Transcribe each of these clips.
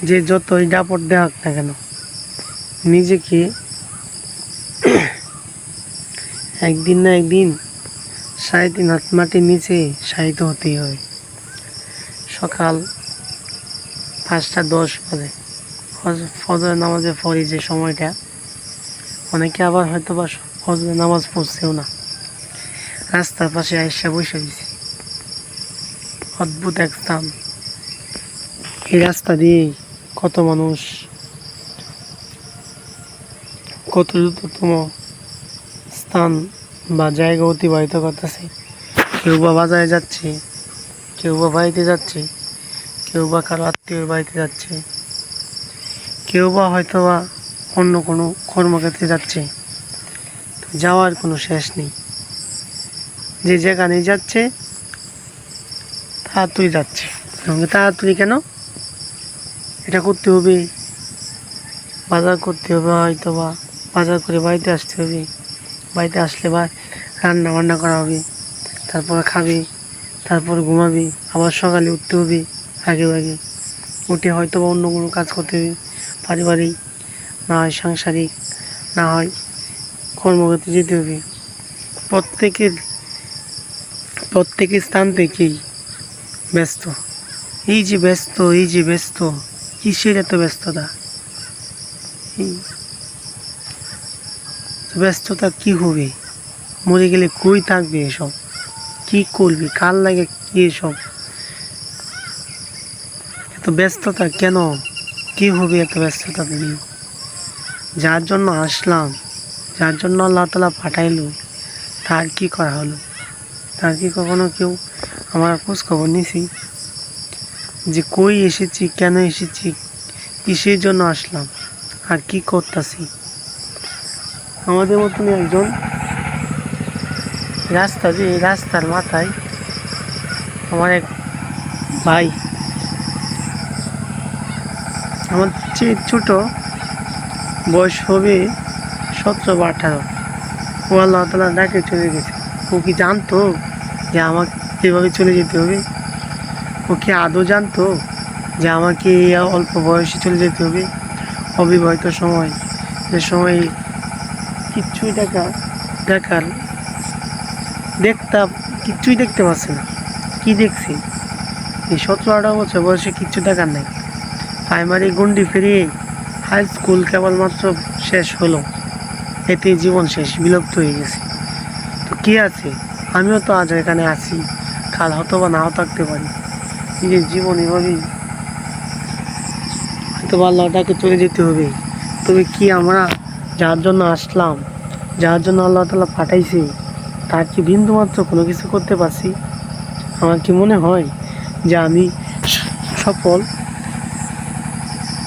যে যতই দাপট দেখাক না কেন, নিজেকে একদিন না একদিন 3.5 হাত মাটির নিচে শায়িত হতেই হবে। সকাল 5:10 বাজে ফজরের নামাজের পরে যে সময়টা, অনেকে আবার হয়তো বা ফজরের নামাজ পড়ছেও না, রাস্তার পাশে আইসা বসে দিছে। অদ্ভুত এক স্থান। এই রাস্তা দিয়েই কত মানুষ কত দ্রুততম স্থান বা জায়গা অতিবাহিত করতেছে। কেউ বা বাজারে যাচ্ছে, কেউ বা বাড়িতে যাচ্ছে, কেউ বা কারো আত্মীয়র বাড়িতে যাচ্ছে, কেউ বা হয়তো বা অন্য কোনো কর্মক্ষেত্রে যাচ্ছে। যাওয়ার কোনো শেষ নেই। যে যেখানেই যাচ্ছে তাড়াতাড়ি যাচ্ছে। তাড়াতাড়ি কেন? এটা করতে হবে, বাজার করতে হবে, হয়তো বা বাজার করে বাড়িতে আসতে হবে, বাড়িতে আসলে বা রান্না বান্না করা হবে, তারপর খাবে, তারপর ঘুমাবে, আবার সকালে উঠতে হবে, আগে উঠে হয়তো বা অন্য কোনো কাজ করতে হবে, পারিবারিক না হয় সাংসারিক, না হয় কর্মক্ষেত্রে যেতে হবে। প্রত্যেকের স্থান থেকেই ব্যস্ত। এই যে ব্যস্ত, কিসের এত ব্যস্ততা? এই ব্যস্ততা কি হবে? মরে গেলে কই থাকবে এসব? কি করবি? কার লাগে কি এসব? এত ব্যস্ততা কেন? কি হবে এত ব্যস্ততা নিয়ে? যার জন্য আসলাম, যার জন্য আল্লাহ তাআলা পাঠাইলো, তার কি করা হলো? তার কি কখনো কেউ আমার খোঁজ খবর নিছি যে কই এসেছি, কেন এসেছি, কিসের জন্য আসলাম, আর কি করতেছি? আমাদের মতনই একজন রাস্তার মাথায় আমার এক ভাই, আমার চেয়ে ছোট, বয়স হবে 17 বা 18। ও আল্লাহ তাআলা ডাকে চলে গেছে। ও কি জানতো যে আমাকে এভাবে চলে যেতে হবে? ও কি আদৌ জানতো যে আমাকে এই অল্প বয়সে চলে যেতে হবে? অবিবাহিত সময়, যে সময় কিচ্ছুই দেখার দেখতাম, কিচ্ছুই দেখতে পাচ্ছে না। কি দেখছি? এই 17-18 বছর বয়সে কিচ্ছু দেখার নাই। প্রাইমারি গণ্ডি পেরিয়ে হাই স্কুল কেবলমাত্র শেষ হলো, এতে জীবন শেষ, বিলুপ্ত হয়ে গেছে। তো কি আছে? আমিও তো আজ এখানে আছি, কাল হয়তো বা নাও থাকতে পারি। নিজের জীবন এভাবেই হয়তো বা আল্লাহটাকে চলে যেতে হবে। তবে কি আমরা যার জন্য আসলাম, যার জন্য আল্লাহ তাআলা পাঠাইছে, তার কি বিন্দুমাত্র কোনো কিছু করতে পারছি? আমার কি মনে হয় যে আমি সফল?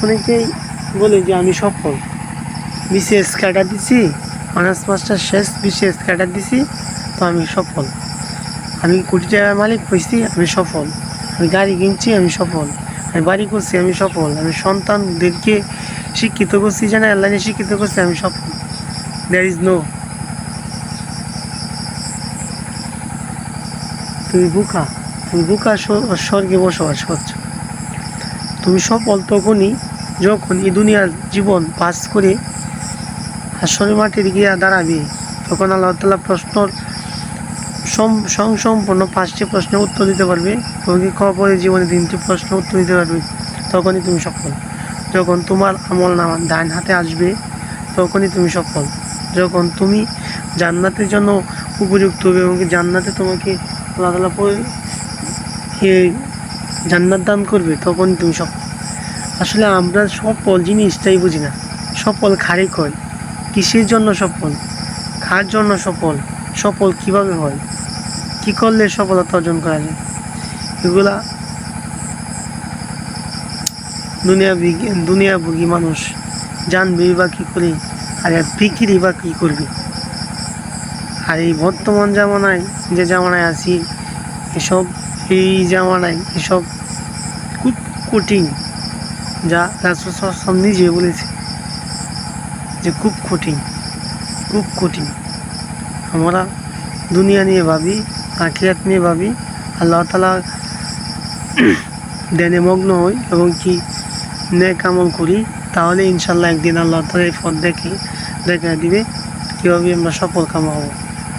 অনেকেই বলে যে আমি সফল, বিসিএস ক্যাডার দিছি, অনার্স মাস্টার শেষ, বিসিএস ক্যাডার দিছি, তো আমি সফল। আমি কোটি টাকার মালিক হয়েছি, আমি সফল। আমি গাড়ি কিনছি, আমি সফল। আমি বাড়ি করছি, আমি সফল। আমি সন্তানদেরকে শিক্ষিত করছি, জানা লাইনে শিক্ষিত করছি, আমি সফল। There is no. তুমি বুকা স্বর্গে বসবাস করছো। তুমি সফল তখনই যখন এই দুনিয়ার জীবন পাস করে হাসরের মাটির গিয়া দাঁড়াবে। তখন আল্লাহ তাআলা সম্পূর্ণ 5টি প্রশ্নের উত্তর দিতে পারবে, এবং কবরের জীবনে 3টি প্রশ্নের উত্তর দিতে পারবে। তখনই তুমি সফল। যখন তোমার আমলনামা ডান হাতে আসবে, তখনই তুমি সফল। যখন তুমি জান্নাতের জন্য উপযুক্ত হবে এবং জান্নাতে তোমাকে আল্লাহ তাআলা জান্নাত দান করবে, তখনই তুমি সফল। আসলে আমরা সফল জিনিসটাই বুঝি না। সফল খারে কয়, কিসের জন্য সফল, কার জন্য সফল, সফল কিভাবে হয়, কি করলে সফলতা অর্জন করা যায়, এগুলা দুনিয়াভোগী মানুষ জানবেই বা কী করে, আর ফিকিরই বা কী করবে? আর এই বর্তমান জামানায়, যে জামানায় আছি, এই জামানায় এসব খুব কঠিন। যা রাসূল সাল্লাল্লাহু আলাইহি ওয়াসাল্লাম নিজে বলেছে যে খুব কঠিন। আমরা দুনিয়া নিয়ে ভাবি, আখিরাত নিয়ে ভাবি, আল্লাহ তাআলা ধ্যানে মগ্ন হই, এবং কি নেক আমল করি, তাহলে ইনশাল্লাহ একদিন আল্লাহ তাআলা এই পথ দেখা দিবে কীভাবে আমরা সফল কাম হব।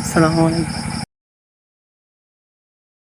আসসালামু আলাইকুম।